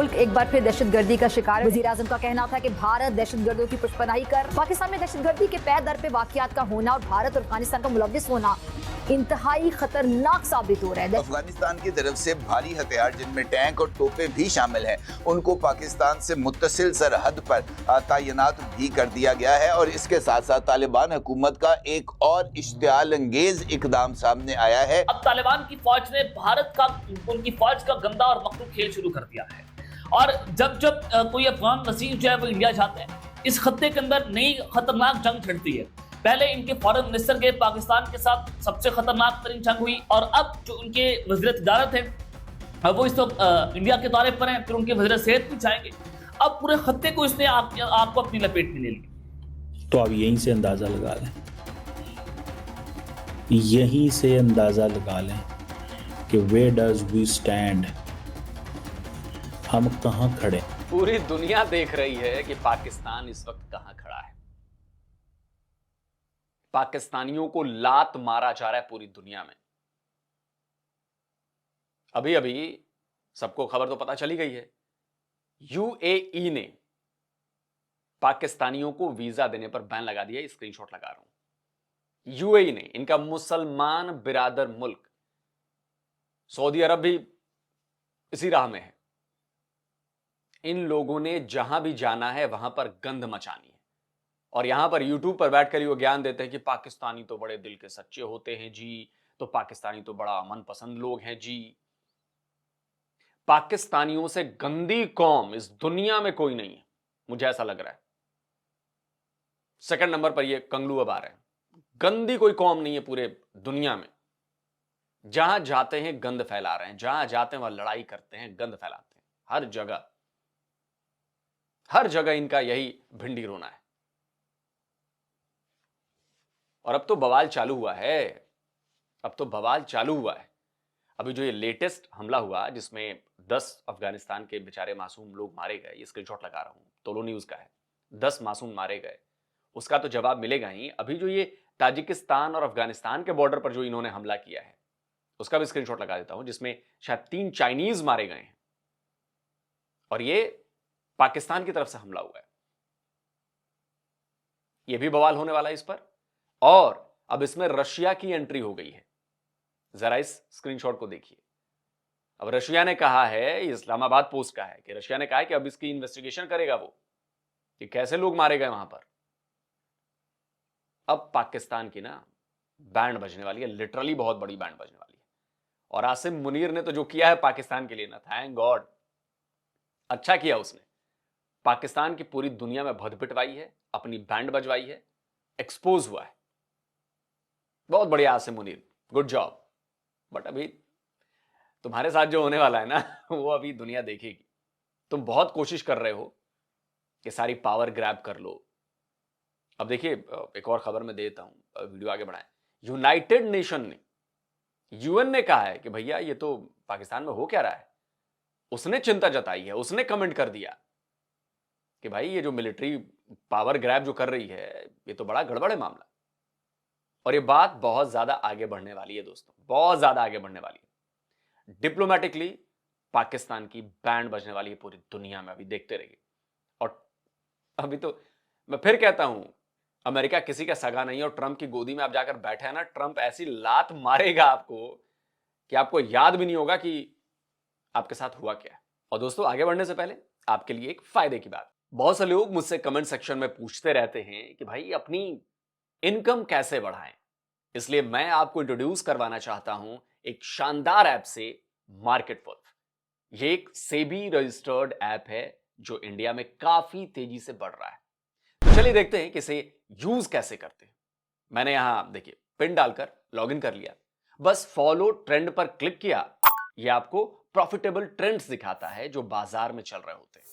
मुल्क एक बार फिर दहशतगर्दी का शिकार है। वज़ीर-ए-आज़म का कहना था कि भारत दहशतगर्दों की पुष्पनाही कर पाकिस्तान में दहशतगर्दी के पै दर पे वाक़ियात का होना और भारत और अफगानिस्तान का मुलव्विस होना इंतहाई खतरनाक साबित हो रहा है। अफगानिस्तान की तरफ से भारी हथियार जिनमें टैंक और तोपे भी शामिल हैं, उनको पाकिस्तान से मुत्तसिल सरहद पर तैनात भी कर दिया गया है। और इसके साथ साथ तालिबान हुकूमत का एक और इश्तियाल अंगेज इकदाम सामने आया है। अब तालिबान की फौज ने भारत का, उनकी फौज का गंदा और मकरूर खेल शुरू कर दिया है। और जब जब कोई अफगान वसीर जो है वो इंडिया जाते हैं, इस खत्ते के अंदर नई खतरनाक जंग छिड़ती है। पहले इनके फॉरेन मिनिस्टर के पाकिस्तान के साथ सबसे खतरनाक तरीन जंग हुई, और अब जो उनके वज़ीर तिजारत है वो इस वक्त इंडिया के दौरे पर हैं, फिर उनके वज़ीर सेहत भी जाएंगे। अब पूरे खत्ते को इसने आपको अपनी लपेट में ले लिया। तो आप यहीं से अंदाजा लगा लें, यहीं से अंदाजा लगा लें कि वेयर डज वी स्टैंड, हम कहां खड़े। पूरी दुनिया देख रही है कि पाकिस्तान इस वक्त कहां खड़ा है। पाकिस्तानियों को लात मारा जा रहा है पूरी दुनिया में। अभी अभी सबको खबर तो पता चली गई है, यूएई ने पाकिस्तानियों को वीजा देने पर बैन लगा दिया। स्क्रीनशॉट लगा रहा हूं। यूएई ने, इनका मुसलमान बिरादर मुल्क, सऊदी अरब भी इसी राह में है। इन लोगों ने जहां भी जाना है वहां पर गंद मचानी है, और यहां पर यूट्यूब पर बैठकर ही वो ज्ञान देते हैं कि पाकिस्तानी तो बड़े दिल के सच्चे होते हैं जी, तो पाकिस्तानी तो बड़ा अमन पसंद लोग हैं जी। पाकिस्तानियों से गंदी कौम इस दुनिया में कोई नहीं है, मुझे ऐसा लग रहा है। सेकंड नंबर पर ये कंगलू अब आ रहे हैं। गंदी कोई कौम नहीं है पूरे दुनिया में। जहां जाते हैं गंद फैला रहे हैं, जहां जाते हैं वहां लड़ाई करते हैं, गंद फैलाते हैं। हर जगह इनका यही भिंडी रोना है। और अब तो बवाल चालू हुआ है, अभी जो ये लेटेस्ट हमला हुआ जिसमें 10 अफगानिस्तान के बेचारे मासूम लोग मारे गए, ये स्क्रीनशॉट लगा रहा हूं, तोलो न्यूज का है, 10 मासूम मारे गए, उसका तो जवाब मिलेगा ही। अभी जो ये ताजिकिस्तान और अफगानिस्तान के बॉर्डर पर जो इन्होंने हमला किया है, उसका भी स्क्रीनशॉट लगा देता हूं, जिसमें शायद 3 चाइनीज मारे गए हैं, और ये पाकिस्तान की तरफ से हमला हुआ है। ये भी बवाल होने वाला है इस पर। और अब इसमें रशिया की एंट्री हो गई है। जरा इस स्क्रीनशॉट को देखिए। अब रशिया ने कहा है, इस्लामाबाद पोस्ट का है, कि रशिया ने कहा है कि अब इसकी इन्वेस्टिगेशन करेगा वो, कि कैसे लोग मारे गए वहां पर। अब पाकिस्तान की ना बैंड बजने वाली है, लिटरली बहुत बड़ी बैंड बजने वाली है। और आसिम मुनीर ने तो जो किया है पाकिस्तान के लिए ना, थैंक गॉड, अच्छा किया उसने। पाकिस्तान की पूरी दुनिया में भद पिटवाई है, अपनी बैंड बजवाई है, एक्सपोज हुआ है। बहुत बढ़िया Asim Munir, good job. But अभी तुम्हारे साथ जो होने वाला है ना, वो अभी दुनिया देखेगी। तुम बहुत कोशिश कर रहे हो कि सारी पावर ग्रैब कर लो। अब देखिए, एक और खबर मैं देता हूं, वीडियो आगे बढ़ाएं। यूनाइटेड नेशन ने, यूएन ने कहा है कि भैया ये तो पाकिस्तान में हो क्या रहा है। उसने चिंता जताई है, उसने कमेंट कर दिया कि भाई ये जो मिलिट्री पावर ग्रैब जो कर रही है, ये तो बड़ा गड़बड़ है मामला। और ये बात बहुत ज्यादा आगे बढ़ने वाली है दोस्तों, बहुत ज्यादा आगे बढ़ने वाली है। डिप्लोमेटिकली पाकिस्तान की बैंड बजने वाली है पूरी दुनिया में, अभी देखते रहिए। और अभी तो मैं फिर कहता हूं, अमेरिका किसी का सगा नहीं है, और ट्रंप की गोदी में आप जाकर बैठे हैं ना, ट्रंप ऐसी लात मारेगा आपको कि आपको याद भी नहीं होगा कि आपके साथ हुआ क्या है। और दोस्तों, आगे बढ़ने से पहले आपके लिए एक फायदे की बात। बहुत से लोग मुझसे कमेंट सेक्शन में पूछते रहते हैं कि भाई अपनी इनकम कैसे बढ़ाएं। इसलिए मैं आपको इंट्रोड्यूस करवाना चाहता हूं एक शानदार ऐप से, मार्केट वुल्फ। ये एक सेबी रजिस्टर्ड ऐप है जो इंडिया में काफी तेजी से बढ़ रहा है। तो चलिए देखते हैं कि इसे यूज कैसे करते हैं। मैंने यहां देखिए पिन डालकर लॉगिन कर लिया, बस फॉलो ट्रेंड पर क्लिक किया। यह आपको प्रॉफिटेबल ट्रेंड्स दिखाता है जो बाजार में चल रहे होते हैं,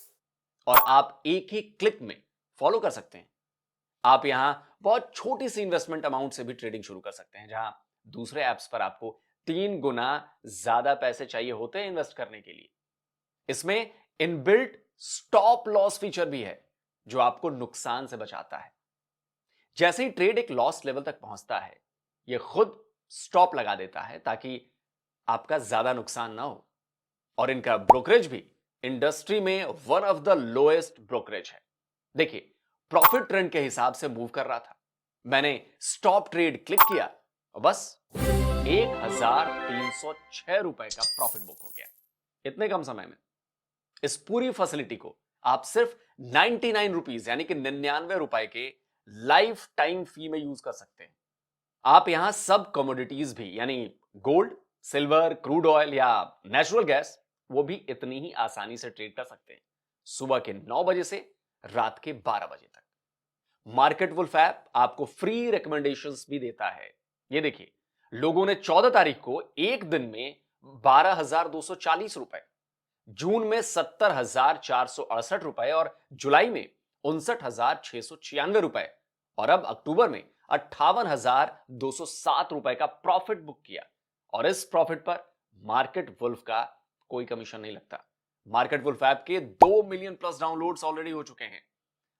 और आप एक ही क्लिक में फॉलो कर सकते हैं। आप यहां बहुत छोटी सी इन्वेस्टमेंट अमाउंट से भी ट्रेडिंग शुरू कर सकते हैं, जहां दूसरे ऐप्स पर आपको 3 गुना ज्यादा पैसे चाहिए होते हैं इन्वेस्ट करने के लिए। इसमें इनबिल्ट स्टॉप लॉस फीचर भी है जो आपको नुकसान से बचाता है। जैसे ही ट्रेड एक लॉस लेवल तक पहुंचता है, यह खुद स्टॉप लगा देता है ताकि आपका ज्यादा नुकसान ना हो। और इनका ब्रोकरेज भी इंडस्ट्री में one of the lowest brokerage है। देखिए, प्रॉफिट ट्रेंड के हिसाब से मूव कर रहा था। मैंने स्टॉप ट्रेड क्लिक किया और बस 1306 रुपए का प्रॉफिट बुक हो गया इतने कम समय में। इस पूरी फैसिलिटी को आप सिर्फ 99 रुपीज यानी कि 99 रुपए के लाइफ टाइम फी में यूज कर सकते हैं। आप यहां सब कमोडिटीज भी यानी गोल्ड, सिल्वर, क्रूड ऑयल या नेचुरल गैस वो भी इतनी ही आसानी से ट्रेड कर सकते हैं, सुबह के 9 बजे से रात के 12 बजे तक। मार्केट वुल्फ ऐप आपको फ्री रिकमेंडेशंस भी देता है। ये देखिए, लोगों ने 14 तारीख को एक दिन में 12,240 रुपए, जून में 70,468 रुपए और जुलाई में 59,696 रुपए और अब अक्टूबर में 58,207 रुपए का प्रॉफिट बुक किया। और इस प्रॉफिट पर मार्केट वुल्फ का कोई कमीशन नहीं लगता। मार्केट वुल्फ ऐप के 2 मिलियन प्लस डाउनलोड्स ऑलरेडी हो चुके हैं।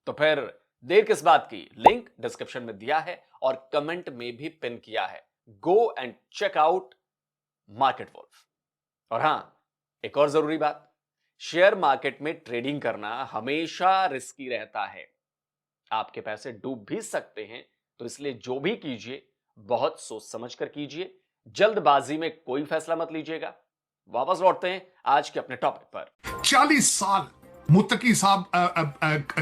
तो फिर देर किस बात की? लिंक डिस्क्रिप्शन में दिया है और कमेंट में भी पिन किया है। Go and check out market wolf. और हां, एक और जरूरी बात, शेयर मार्केट में ट्रेडिंग करना हमेशा रिस्की रहता है। आपके पैसे डूब भी सकते हैं, तो इसलिए जो भी कीजिए बहुत सोच समझ कर कीजिए। जल्दबाजी में कोई फैसला मत लीजिएगा। वापस लौटते हैं आज के अपने टॉपिक पर। 40 साल मुत्तकी साहब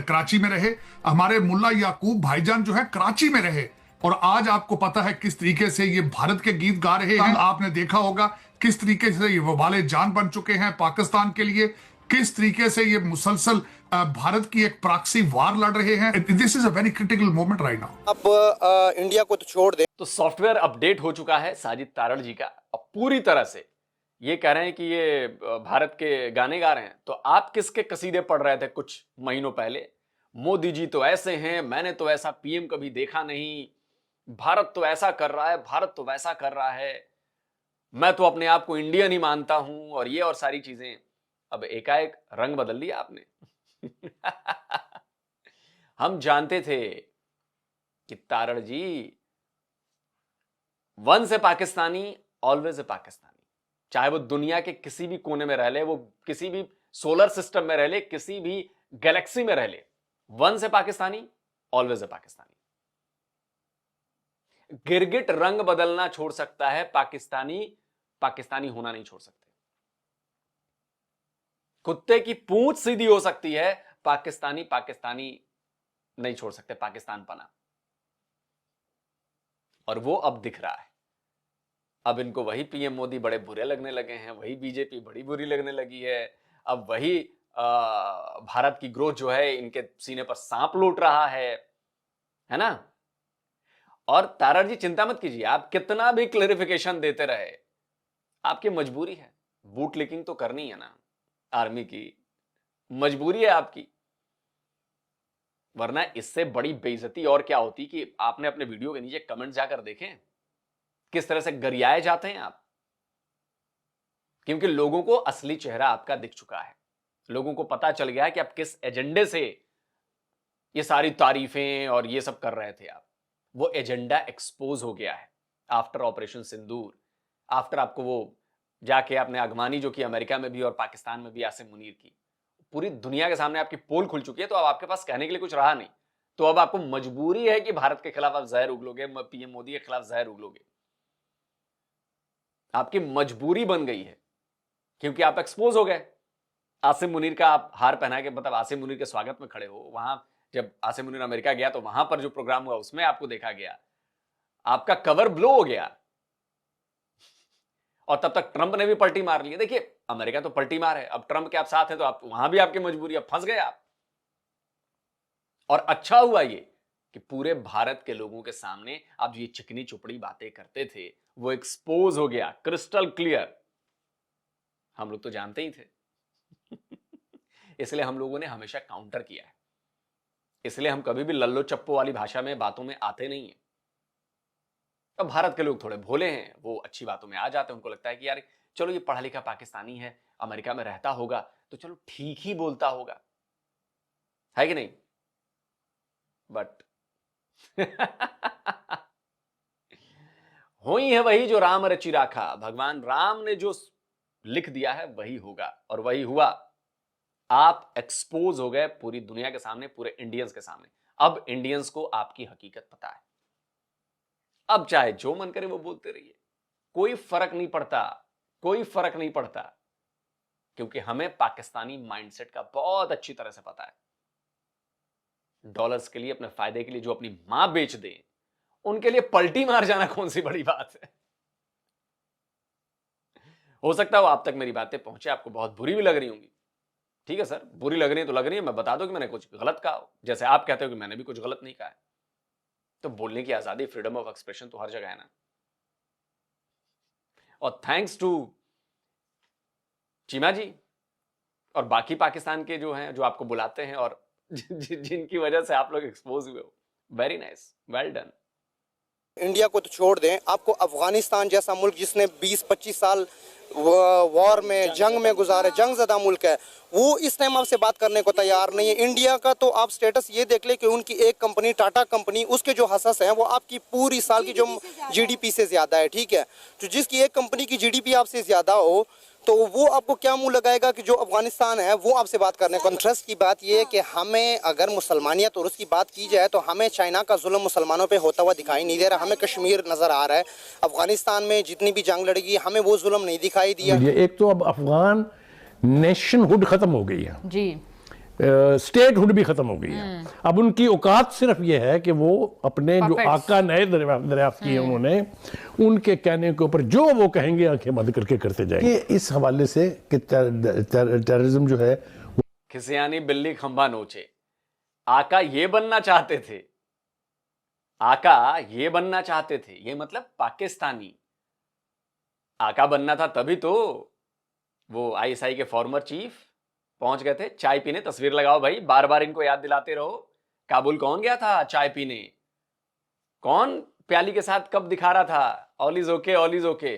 कराची में रहे, हमारे मुल्ला याकूब भाईजान जो है कराची में रहे, और आज आपको पता है किस तरीके से ये भारत के गीत गा रहे हैं। आपने देखा होगा किस तरीके से ये वबाले जान बन चुके हैं पाकिस्तान के लिए, किस तरीके से ये मुसलसल भारत की एक प्रॉक्सी वार लड़ रहे हैं। This is a very critical moment right now. अब इंडिया को तो छोड़ दे। तो सॉफ्टवेयर अपडेट हो चुका है साजिद तारड़ जी का, और पूरी तरह से ये कह रहे हैं कि ये भारत के गाने गा रहे हैं। तो आप किसके कसीदे पढ़ रहे थे कुछ महीनों पहले? मोदी जी तो ऐसे हैं, मैंने तो ऐसा पीएम कभी देखा नहीं, भारत तो ऐसा कर रहा है, भारत तो वैसा कर रहा है, मैं तो अपने आप को इंडियन ही मानता हूं, और ये और सारी चीजें। अब एकाएक रंग बदल दिया आपने। हम जानते थे कि Tarar ji once a Pakistani always a Pakistani, चाहे वो दुनिया के किसी भी कोने में रह ले, वो किसी भी सोलर सिस्टम में रह ले, किसी भी गैलेक्सी में रह ले, once a Pakistani always a Pakistani. गिरगिट रंग बदलना छोड़ सकता है, पाकिस्तानी पाकिस्तानी होना नहीं छोड़ सकते। कुत्ते की पूंछ सीधी हो सकती है, पाकिस्तानी पाकिस्तानी नहीं छोड़ सकते, पाकिस्तान पना। और वो अब दिख रहा है। अब इनको वही पीएम मोदी बड़े बुरे लगने लगे हैं, वही बीजेपी बड़ी बुरी लगने लगी है। अब वही भारत की ग्रोथ जो है इनके सीने पर सांप लूट रहा है ना। और तारड़ जी चिंता मत कीजिए, आप कितना भी क्लैरिफिकेशन देते रहे, आपकी मजबूरी है, बूट लीकिंग तो करनी है ना, आर्मी की मजबूरी है आपकी। वरना इससे बड़ी बेइज्जती और क्या होती कि आपने अपने वीडियो के नीचे कमेंट जाकर देखें किस तरह से गरियाए जाते हैं आप। क्योंकि लोगों को असली चेहरा आपका दिख चुका है, लोगों को पता चल गया है कि आप किस एजेंडे से ये सारी तारीफें और ये सब कर रहे थे आप। वो एजेंडा एक्सपोज हो गया है आफ्टर ऑपरेशन सिंदूर, आफ्टर आपको वो जाके आपने अगवानी जो की अमेरिका में भी और पाकिस्तान में भी आसिम मुनीर की, पूरी दुनिया के सामने आपकी पोल खुल चुकी है। तो अब आपके पास कहने के लिए कुछ रहा नहीं, तो अब आपको मजबूरी है कि भारत के खिलाफ आप जहर उगलोगे, पीएम मोदी के खिलाफ जहर उगलोगे। आपकी मजबूरी बन गई है क्योंकि आप एक्सपोज हो गए। आसिम मुनीर का आप हार पहना के, मतलब आसिम मुनीर के स्वागत में खड़े हो, वहां जब आसिम मुनीर अमेरिका गया तो वहां पर जो प्रोग्राम हुआ उसमें आपको देखा गया, आपका कवर ब्लो हो गया। और तब तक ट्रंप ने भी पलटी मार ली। देखिए, अमेरिका तो पलटी मार है, अब ट्रंप के आप साथ हैं तो आप वहां भी आपकी मजबूरी, अब फंस गए आप। और अच्छा हुआ ये कि पूरे भारत के लोगों के सामने आप जो ये चिकनी चुपड़ी बातें करते थे वो एक्सपोज हो गया, क्रिस्टल क्लियर। हम लोग तो जानते ही थे। इसलिए हम लोगों ने हमेशा काउंटर किया है, इसलिए हम कभी भी लल्लो चप्पो वाली भाषा में बातों में आते नहीं है। अब भारत के लोग थोड़े भोले हैं, वो अच्छी बातों में आ जाते हैं। उनको लगता है कि यार चलो ये पढ़ा लिखा पाकिस्तानी है, अमेरिका में रहता होगा तो चलो ठीक ही बोलता होगा, है कि नहीं। बट हुई है वही जो राम रचि राखा। भगवान राम ने जो लिख दिया है वही होगा, और वही हुआ। आप एक्सपोज हो गए पूरी दुनिया के सामने, पूरे इंडियंस के सामने। अब इंडियंस को आपकी हकीकत पता है। अब चाहे जो मन करे वो बोलते रहिए, कोई फर्क नहीं पड़ता, कोई फर्क नहीं पड़ता, क्योंकि हमें पाकिस्तानी माइंडसेट का बहुत अच्छी तरह से पता है। डॉलर्स के लिए, अपने फायदे के लिए जो अपनी मां बेच दे, उनके लिए पलटी मार जाना कौन सी बड़ी बात है। हो सकता है वो आप तक मेरी बातें पहुंचे, आपको बहुत बुरी भी लग रही होंगी। ठीक है सर, बुरी लग रही है तो लग रही है, मैं बता दूं कि मैंने कुछ गलत कहा हो, जैसे आप कहते हो कि मैंने भी कुछ गलत नहीं कहा है। तो बोलने की आजादी, फ्रीडम ऑफ एक्सप्रेशन तो हर जगह है ना। और थैंक्स टू चीमा जी और बाकी पाकिस्तान के जो हैं, जो आपको बुलाते हैं और जिनकी वजह से आप लोग एक्सपोज हुए हो, very nice, well done. India को तो छोड़ दें, आपको अफगानिस्तान जैसा मुल्क जिसने 20-25 साल वॉर में, जंग में गुजारे, जंगज़दा मुल्क है, वो इस टाइम आपसे बात करने को तैयार नहीं है। इंडिया का तो आप स्टेटस ये देख ले कि उनकी एक कंपनी, टाटा कंपनी, उसके जो हसस हैं वो आपकी पूरी साल की जो जीडीपी से ज़्यादा है। ठीक है, तो जिसकी एक कंपनी की जीडीपी आपसे ज़्यादा हो तो वो आपको क्या मुंह लगाएगा कि जो अफगानिस्तान है वो आपसे बात करने को। इंटरेस्ट की बात ये है कि हमें अगर मुसलमानियत और उसकी बात की जाए तो हमें चाइना का जुल्म मुसलमानों पे होता हुआ दिखाई नहीं दे रहा, हमें कश्मीर नज़र आ रहा है। अफगानिस्तान में जितनी भी जंग लड़ेगी हमें वो जुल्म नहीं दिखाई दिया। एक तो अब अफगान नेशनहुड खत्म हो गई है जी, स्टेटहुड भी खत्म हो गई है। अब उनकी औकात सिर्फ ये है कि वो अपने जो आका नए दरियाफ्त किए उन्होंने, उनके कहने के ऊपर जो वो कहेंगे आंखें बंद करके करते जाएंगे। इस हवाले से कि टेररिज्म जो है, खिसियानी बिल्ली खंबा नोचे। आका ये बनना चाहते थे, आका ये बनना चाहते थे, ये मतलब पाकिस्तानी आका बनना था, तभी तो वो आईएसआई के फॉर्मर चीफ पहुंच गए थे चाय पीने। तस्वीर लगाओ भाई, बार बार इनको याद दिलाते रहो। काबुल कौन गया था चाय पीने? कौन प्याली के साथ कब दिखा रहा था all is okay, all is okay?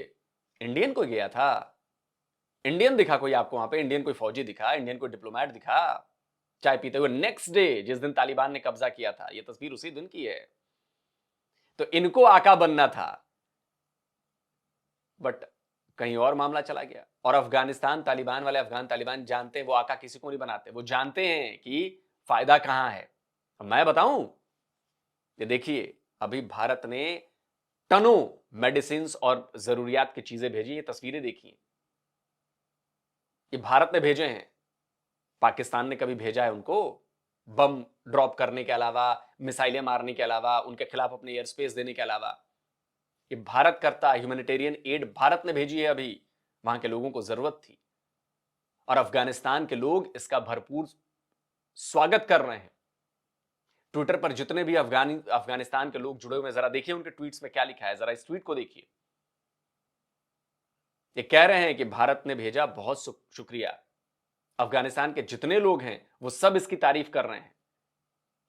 Indian कोई गया था, इंडियन दिखा कोई आपको वहां पे? इंडियन कोई फौजी दिखा, इंडियन कोई डिप्लोमेट दिखा चाय पीते हुए? नेक्स्ट डे जिस दिन तालिबान ने कब्जा किया था, यह तस्वीर उसी दिन की है। तो इनको आका बनना था, बट कहीं और मामला चला गया। और अफगानिस्तान तालिबान वाले, अफगान तालिबान जानते हैं वो आका किसी को नहीं बनाते, वो जानते हैं कि फायदा कहां है। मैं बताऊं, ये देखिए अभी भारत ने टनों मेडिसिन और जरूरियात की चीजें भेजी, ये तस्वीरें देखिए, ये भारत ने भेजे हैं। पाकिस्तान ने कभी भेजा है उनको बम ड्रॉप करने के अलावा, मिसाइलें मारने के अलावा, उनके खिलाफ अपने एयर स्पेस देने के अलावा? ये भारत करता है। ह्यूमैनिटेरियन एड भारत ने भेजी है, अभी वहां के लोगों को जरूरत थी और अफगानिस्तान के लोग इसका भरपूर स्वागत कर रहे हैं। ट्विटर पर जितने भी अफगानिस्तान के लोग जुड़े हुए हैं, जरा देखिए उनके ट्वीट्स में क्या लिखा है, जरा इस ट्वीट को देखिए। ये कह रहे हैं कि भारत ने भेजा, बहुत शुक्रिया। अफगानिस्तान के जितने लोग हैं वो सब इसकी तारीफ कर रहे हैं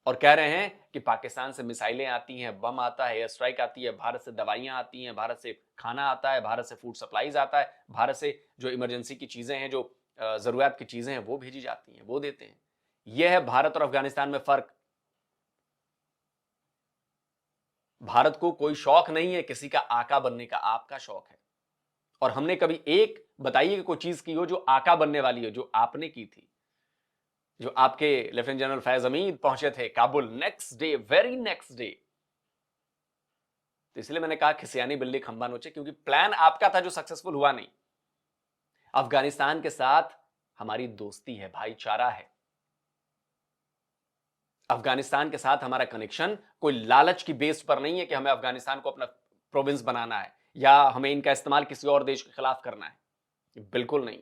और कह रहे हैं कि पाकिस्तान से मिसाइलें आती हैं, बम आता है, एयर स्ट्राइक आती है, भारत से दवाइयां आती हैं, भारत से खाना आता है, भारत से फूड सप्लाईज आता है, भारत से जो इमरजेंसी की चीजें हैं, जो जरूरत की चीजें हैं वो भेजी जाती हैं, वो देते हैं। यह है भारत और अफगानिस्तान में फर्क। भारत को कोई शौक नहीं है किसी का आका बनने का, आपका शौक है। और हमने कभी एक बताइए कि कोई चीज की हो जो आका बनने वाली हो, जो आपने की थी, जो आपके लेफ्टिनेंट जनरल फैज हमीद पहुंचे थे Kabul next day, very next day. तो इसलिए मैंने कहा खिसियानी बिल्ली खंबा नोचे, क्योंकि प्लान आपका था जो सक्सेसफुल हुआ नहीं। अफगानिस्तान के साथ हमारी दोस्ती है, भाईचारा है। अफगानिस्तान के साथ हमारा कनेक्शन कोई लालच की बेस पर नहीं है कि हमें अफगानिस्तान को अपना प्रोविंस बनाना है या हमें इनका इस्तेमाल किसी और देश के खिलाफ करना है, बिल्कुल नहीं।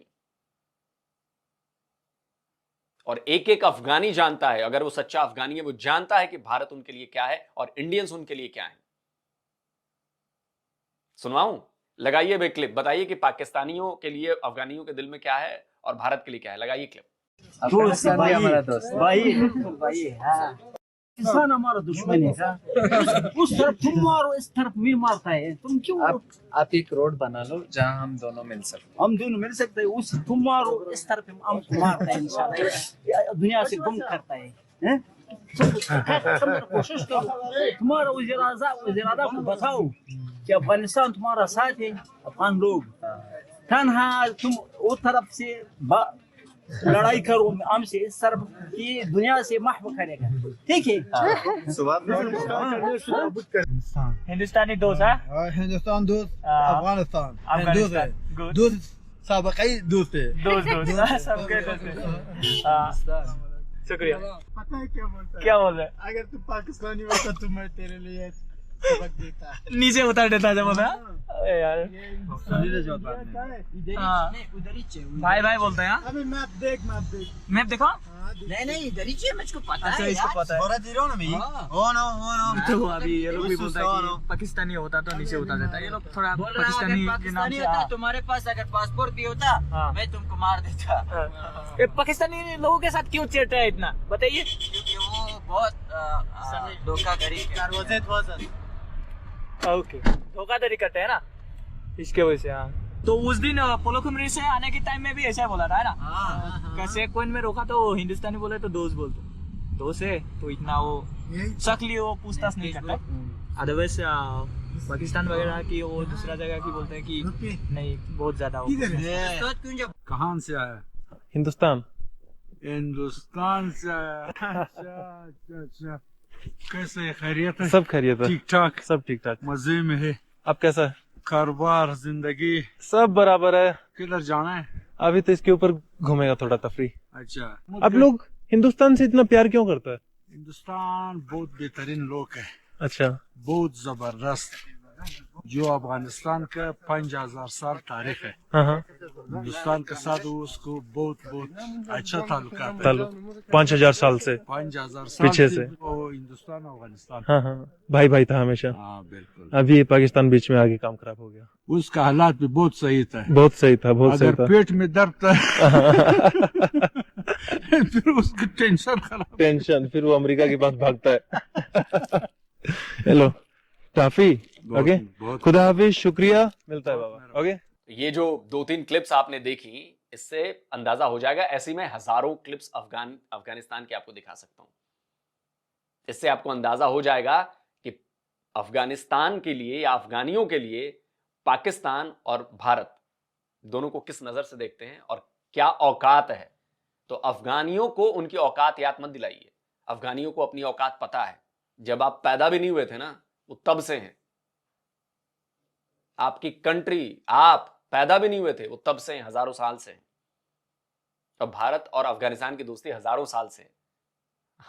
और एक एक अफगानी जानता है, अगर वो सच्चा अफगानी है, वो जानता है कि भारत उनके लिए क्या है और इंडियंस उनके लिए क्या है। सुनवाऊं? लगाइए बे क्लिप, बताइए कि पाकिस्तानियों के लिए अफगानियों के दिल में क्या है और भारत के लिए क्या है। लगाइए क्लिप। भाई हमारा दोस्त, भाई हाँ। किसान हमारा दुश्मन है। उस तरफ तुम मारो, इस तरफ मैं मारता है, तुम क्यों? आप एक रोड बना लो जहाँ हम दोनों मिल सकते। हम दोनों मिल सकते हैं। उस तुम मारो, इस तरफ हम मारता है, इंशाल्लाह दुनिया से गुम करता है। कोशिश करो, तुम्हारा वज़ीर-ए-आज़म को बताओ कि अफगानिस्तान तुम्हारा साथ है। अफगान लोग तन्हा तुम वो तरफ से लड़ाई करो हमसे, सर की दुनिया से महव करेगा, ठीक है। हिंदुस्तानी दोस्त है, हिंदुस्तान दोस्त, अफगानिस्तान दोस्त, साबक़ई दोस्त है, दोस्त सबके दोस्त है। शुक्रिया। पता है क्या बोल रहे हैं? अगर तू पाकिस्तानी होता तो मैं तेरे लिए सबक देता, नीचे उतार देता जब होता यार। भाई भाई बोलते हैं। अभी मैप देख, मैप देखो। नहीं इधर ही चाहिए, मुझको पता अच्छा, है इसको पता है। बड़ा जीरो ना मैं ओ नो तो अभी ये लोग भी बोलता है कि पाकिस्तानी होता तो नीचे उतार देता। ये लोग थोड़ा पाकिस्तानी के नाम से होता, तुम्हारे पास अगर पासपोर्ट भी होता मैं तुमको मार देता। ये पाकिस्तानी लोगों के साथ क्यों चेट है इतना, बताइए। क्योंकि वो बहुत धोखाधड़ी ओके, धोखाधड़ी करते हैं ना, इसके वजह से। हाँ, तो उस दिन पोलो कुमरी से आने के टाइम में भी ऐसा बोला था, है ना। कैसे कोइन में रोका तो हिंदुस्तानी बोले तो दोस्त बोलते, दोस्त है तो इतना वो शक्ली वो पूछताछ नहीं करता। अदरवाइज पाकिस्तान वगैरह की वो दूसरा जगह की बोलते हैं कि नहीं, बहुत ज्यादा हो। कहाँ से आया? हिंदुस्तान से अच्छा। कैसे खैरियत है? सब खैरियत है, ठीक ठाक, सब ठीक ठाक, मजे में है। अब कैसा है? कारोबार, जिंदगी सब बराबर है। किधर जाना है? अभी तो इसके ऊपर घूमेगा थोड़ा तफरी। अच्छा, आप लोग हिंदुस्तान से इतना प्यार क्यों करता है? हिंदुस्तान बहुत बेहतरीन लोग है, अच्छा, बहुत जबरदस्त। जो अफगानिस्तान का 5000 साल तारीख है, हाँ, हिंदुस्तान के साथ उसको बहुत बहुत अच्छा ताल्लुक है। 5000 साल से, 5000 साल पीछे से वो हिंदुस्तान अफगानिस्तान, हाँ, भाई भाई था हमेशा। हाँ बिल्कुल। अभी पाकिस्तान बीच में आगे काम खराब हो गया। उसका हालात भी बहुत सही था, बहुत सही था, बहुत सही अगर था। पेट में दर्द था फिर उसकी टेंशन खराब, टेंशन, फिर वो अमेरिका के पास भागता है। हेलो टाफी, ओके, खुदा हाफिज, शुक्रिया, मिलता है बाबा, ओके। ये जो 2-3 क्लिप्स आपने देखी, इससे अंदाजा हो जाएगा, ऐसी मैं हजारों क्लिप्स अफगानिस्तान के आपको दिखा सकता हूं। इससे आपको अंदाजा हो जाएगा कि अफगानिस्तान के लिए या अफगानियों के लिए पाकिस्तान और भारत दोनों को किस नजर से देखते हैं और क्या औकात है। तो अफगानियों को उनकी औकात याद मत दिलाइए, अफगानियों को अपनी औकात पता है। जब आप पैदा भी नहीं हुए थे ना, वो तब से हैं। आपकी कंट्री, आप पैदा भी नहीं हुए थे, वो तब से हैं, हजारों साल से हैं। अब भारत और अफगानिस्तान की दोस्ती हजारों साल से है।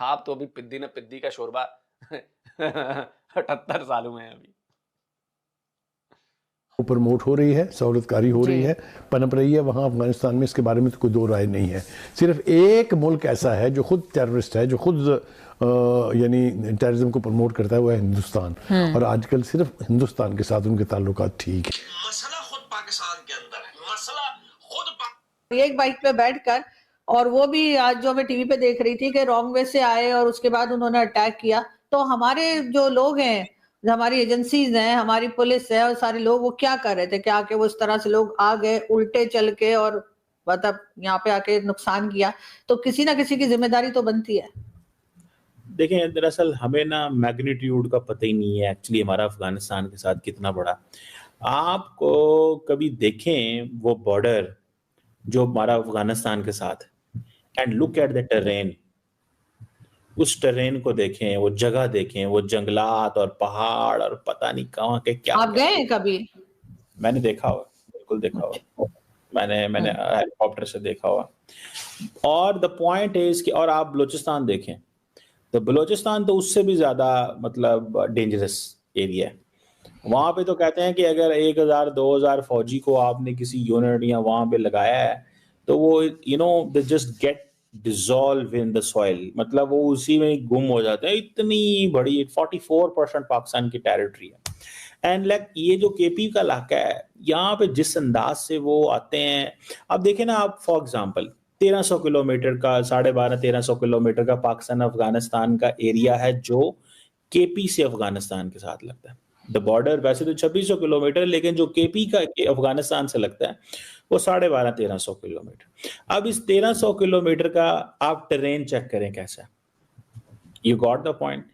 आप तो अभी पिद्दी न पिद्दी का शोरबा 78 सालों में है अभी। प्रमोट हो रही है, सहूलतकारी हो रही है, पनप रही है वहाँ अफगानिस्तान में, इसके बारे में तो कोई दो राय नहीं है। सिर्फ एक मुल्क ऐसा है जो खुद टेररिस्ट है, जो खुद यानी टेररिज्म को प्रमोट करता है, वो है हिंदुस्तान। और आजकल सिर्फ हिंदुस्तान के साथ उनके ताल्लुकात ठीक है। मसला खुद पाकिस्तान के अंदर है, मसला खुद एक बाइक पे बैठकर, और वो भी आज जो मैं टीवी पे देख रही थी कि रॉन्ग वे से आए और उसके बाद उन्होंने अटैक किया। तो हमारे जो लोग हैं, हमारी एजेंसीज हैं, हमारी पुलिस है और सारे लोग, वो क्या कर रहे थे कि आके वो इस तरह से लोग आ गए उल्टे चल के और मतलब यहाँ पे आके नुकसान किया। तो किसी ना किसी की जिम्मेदारी तो बनती है। देखें, दरअसल हमें ना मैग्नीट्यूड का पता ही नहीं है एक्चुअली हमारा अफगानिस्तान के साथ कितना बड़ा। आपको कभी देखें वो बॉर्डर जो हमारा अफगानिस्तान के साथ, and look at the terrain, उस टेरेन को देखें, वो जगह देखें, वो जंगलात और पहाड़ और पता नहीं कहाँ के क्या। आप गए कभी? मैंने देखा हुआ, बिल्कुल देखा हुआ, मैंने हेलीकॉप्टर से देखा हुआ। और द पॉइंट इज कि, और आप बलूचिस्तान देखें, तो बलूचिस्तान तो उससे भी ज्यादा मतलब डेंजरस एरिया है। वहां पे तो कहते हैं कि अगर 1000-2000 फौजी को आपने किसी यूनिट या वहां पे लगाया है तो वो they just get dissolve in the soil, मतलब वो उसी में गुम हो जाते हैं। इतनी बड़ी 44% पाकिस्तान की टेरिटरी है। एंड लाइक ये जो केपी का इलाका है, यहाँ पे जिस अंदाज से वो आते हैं, अब देखें ना आप, फॉर एग्जांपल 1300 किलोमीटर का, 12.5-1300 किलोमीटर का पाकिस्तान अफगानिस्तान का एरिया है जो केपी से अफगानिस्तान के साथ लगता है। द बॉर्डर वैसे तो 2600 किलोमीटर, लेकिन जो केपी का अफगानिस्तान से लगता है वो 12.5-1300 किलोमीटर। अब इस 1300 किलोमीटर का आप टेरेन चेक करें कैसा है। You got the point.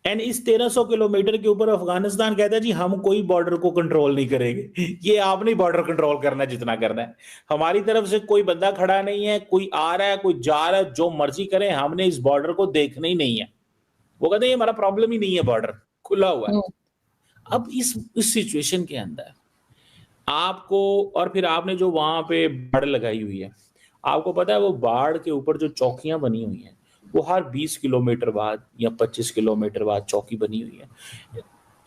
And इस 1300 किलोमीटर के ऊपर अफगानिस्तान कहता है जी हम कोई बॉर्डर को कंट्रोल नहीं करेंगे। ये आपने बॉर्डर कंट्रोल करना है जितना करना है, हमारी तरफ से कोई बंदा खड़ा नहीं है, कोई आ रहा है कोई जा रहा है, जो मर्जी करें, हमने इस बॉर्डर को देखना ही नहीं है। वो कहते हैं हमारा प्रॉब्लम ही नहीं है, बॉर्डर खुला हुआ है। अब इस सिचुएशन के अंदर आपको, और फिर आपने जो वहां पे बाड़ लगाई हुई है, आपको पता है वो बाढ़ के ऊपर जो चौकियां बनी हुई हैं वो हर 20 किलोमीटर बाद या 25 किलोमीटर बाद चौकी बनी हुई है।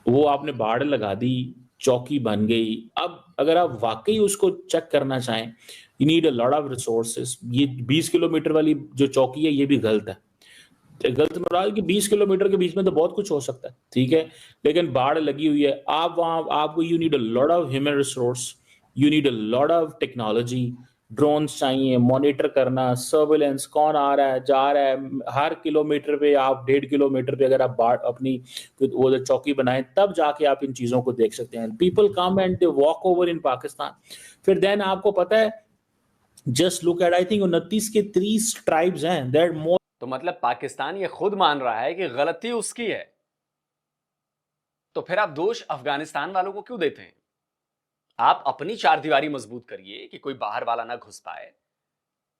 वो आपने बाढ़ लगा दी, चौकी बन गई। अब अगर आप वाकई उसको चेक करना चाहें, you need a lot of resources. ये 20 किलोमीटर वाली जो चौकी है ये भी गलत है। गलत मुराद कि 20 किलोमीटर के बीच में तो बहुत कुछ हो सकता है, ठीक है, लेकिन बाढ़ लगी हुई है। आप वहां आपको you need a lot of human resource, you need a lot of technology, drones चाहिए, मॉनिटर करना, सर्वेलेंस, कौन आ रहा है जा रहा है। हर किलोमीटर पे आप 1.5 किलोमीटर पे अगर आप बाढ़ अपनी वो जो चौकी बनाएं तब जाके आप इन चीजों को देख सकते हैं। People come and they walk over in Pakistan. फिर देन आपको पता है, just look at, I think 29 के 30 ट्राइब्स हैं दैट मोर। तो मतलब पाकिस्तान ये खुद मान रहा है कि गलती उसकी है, तो फिर आप दोष अफगानिस्तान वालों को क्यों देते हैं? आप अपनी चार दीवारी मजबूत करिए कि कोई बाहर वाला ना घुस पाए।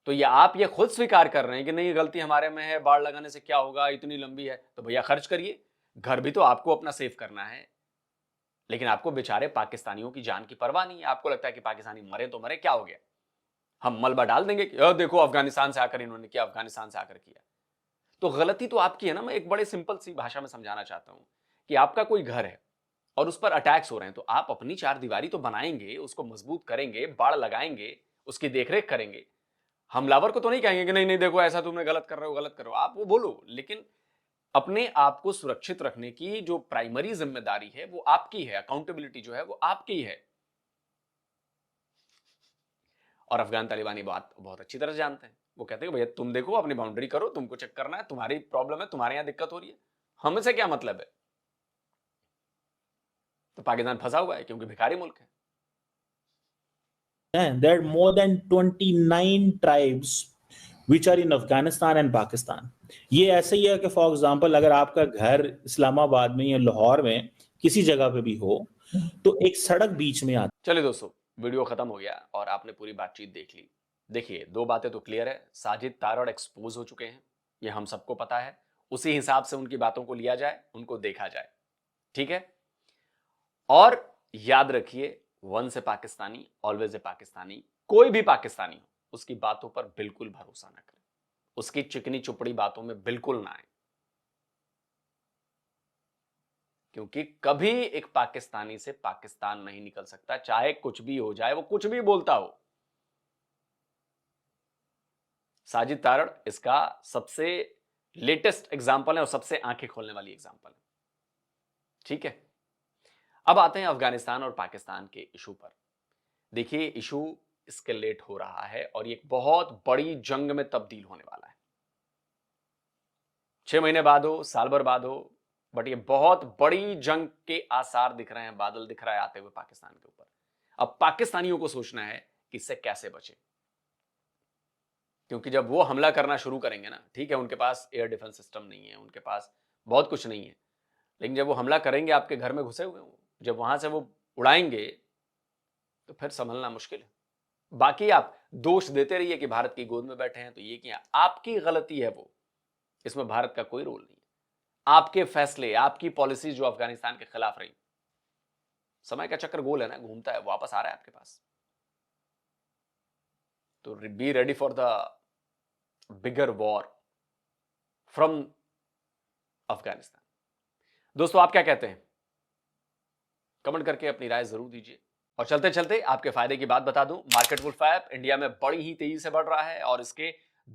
तो ये आप ये खुद स्वीकार कर रहे हैं कि नहीं गलती हमारे में है, बाढ़ लगाने से क्या होगा, इतनी लंबी है, तो भैया खर्च करिए, घर भी तो आपको अपना सेव करना है। लेकिन आपको बेचारे पाकिस्तानियों की जान की परवाह नहीं है। आपको लगता है कि पाकिस्तानी मरे तो मरे, क्या हो गया, हम मलबा डाल देंगे कि देखो अफगानिस्तान से आकर इन्होंने किया, अफगानिस्तान से आकर किया। तो गलती तो आपकी है ना। मैं एक बड़े सिंपल सी भाषा में समझाना चाहता हूं कि आपका कोई घर है और उस पर अटैक्स हो रहे हैं, तो आप अपनी चार दीवारी तो बनाएंगे, उसको मजबूत करेंगे, बाड़ लगाएंगे, उसकी देखरेख करेंगे। हमलावर को तो नहीं कहेंगे कि नहीं नहीं देखो ऐसा तुमने गलत कर रहे हो, गलत करो, आप वो बोलो, लेकिन अपने आप को सुरक्षित रखने की जो प्राइमरी जिम्मेदारी है वो आपकी है, अकाउंटेबिलिटी जो है वो आपकी है। और अफगान तालिबानी बात बहुत अच्छी तरह जानते हैं। वो कहते हैं भैया तुम देखो अपनी बाउंड्री करो, तुमको चेक करना है, तुम्हारी प्रॉब्लम है, तुम्हारे यहां दिक्कत हो रही है, हमें से क्या मतलब है। तो पाकिस्तान फंसा हुआ है क्योंकि भिखारी मुल्क है। There are more than 29 tribes which are in Afghanistan and Pakistan. ये ऐसे ही है कि फॉर एग्जांपल अगर आपका घर इस्लामाबाद में या लाहौर में किसी जगह पे भी हो तो एक सड़क बीच में आती। चलिए दोस्तों, वीडियो खत्म हो गया और आपने पूरी बातचीत देख ली। देखिए, दो बातें तो क्लियर है, साजिद तारड़ एक्सपोज हो चुके हैं, ये हम सबको पता है। उसी हिसाब से उनकी बातों को लिया जाए, उनको देखा जाए, ठीक है। और याद रखिए, once a Pakistani always a Pakistani. कोई भी पाकिस्तानी हो, उसकी बातों पर बिल्कुल भरोसा ना करें, उसकी चिकनी चुपड़ी बातों में बिल्कुल ना आए, क्योंकि कभी एक पाकिस्तानी से पाकिस्तान नहीं निकल सकता, चाहे कुछ भी हो जाए, वो कुछ भी बोलता हो। साजिद तारड़ इसका सबसे लेटेस्ट एग्जाम्पल है और सबसे आंखें खोलने वाली एग्जाम्पल है, ठीक है। अब आते हैं अफगानिस्तान और पाकिस्तान के इशू पर। देखिए, इशू एस्केलेट हो रहा है और ये एक बहुत बड़ी जंग में तब्दील होने वाला है। 6 महीने बाद हो, साल भर बाद हो, बट ये बहुत बड़ी जंग के आसार दिख रहे हैं, बादल दिख रहा है आते हुए पाकिस्तान के ऊपर। अब पाकिस्तानियों को सोचना है कि इससे कैसे बचे, क्योंकि जब वो हमला करना शुरू करेंगे ना, ठीक है, उनके पास एयर डिफेंस सिस्टम नहीं है, उनके पास बहुत कुछ नहीं है, लेकिन जब वो हमला करेंगे आपके घर में घुसे हुए, जब वहां से वो उड़ाएंगे तो फिर संभलना मुश्किल है। बाकी आप दोष देते रहिए कि भारत की गोद में बैठे हैं तो ये किया, आपकी गलती है वो, इसमें भारत का कोई रोल नहीं है। आपके फैसले, आपकी पॉलिसी जो अफगानिस्तान के खिलाफ रही, समय का चक्र गोल है ना, घूमता है, वापस आ रहा है आपके पास। तो be ready for the bigger war from Afghanistan. दोस्तों, आप क्या कहते हैं? कमेंट करके अपनी राय जरूर दीजिए। और चलते चलते आपके फायदे की बात बता दूं, मार्केट वुल्फ ऐप इंडिया में बड़ी ही तेजी से बढ़ रहा है और इसके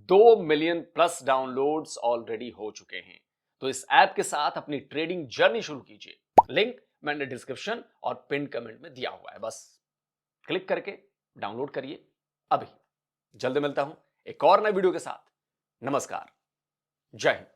2 मिलियन प्लस डाउनलोड्स ऑलरेडी हो चुके हैं। तो इस ऐप के साथ अपनी ट्रेडिंग जर्नी शुरू कीजिए। लिंक मैंने डिस्क्रिप्शन और पिन कमेंट में दिया हुआ है, बस क्लिक करके डाउनलोड करिए अभी। जल्द मिलता हूं एक और नए वीडियो के साथ। नमस्कार, जय हिंद।